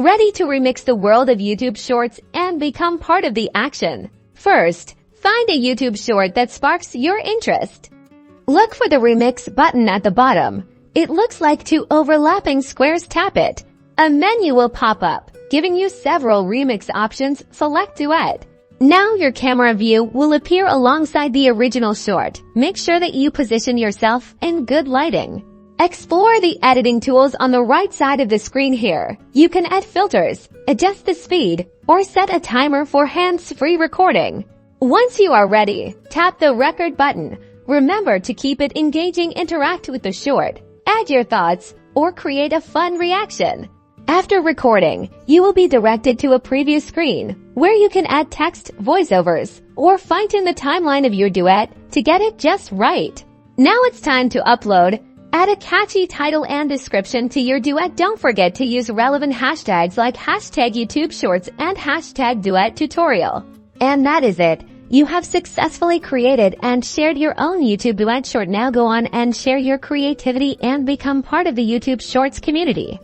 Ready to remix the world of YouTube Shorts and become part of the action? First, find a YouTube short that sparks your interest. Look for the remix button at the bottom. It looks like two overlapping squares. Tap it. A menu will pop up, giving you several remix options. Select Duet. Now your camera view will appear alongside the original short. Make sure that you position yourself in good lighting. Explore the editing tools on the right side of the screen here. You can add filters, adjust the speed, or set a timer for hands-free recording. Once you are ready, tap the record button. Remember to keep it engaging. Interact with the short, add your thoughts, or create a fun reaction. After recording, you will be directed to a preview screen where you can add text, voiceovers, or fine-tune the timeline of your duet to get it just right. Now it's time to upload. Add a catchy title and description to your duet. Don't forget to use relevant hashtags like #YouTubeShorts and #DuetTutorial. And that is it. You have successfully created and shared your own YouTube duet short. Now go on and share your creativity and become part of the YouTube Shorts community.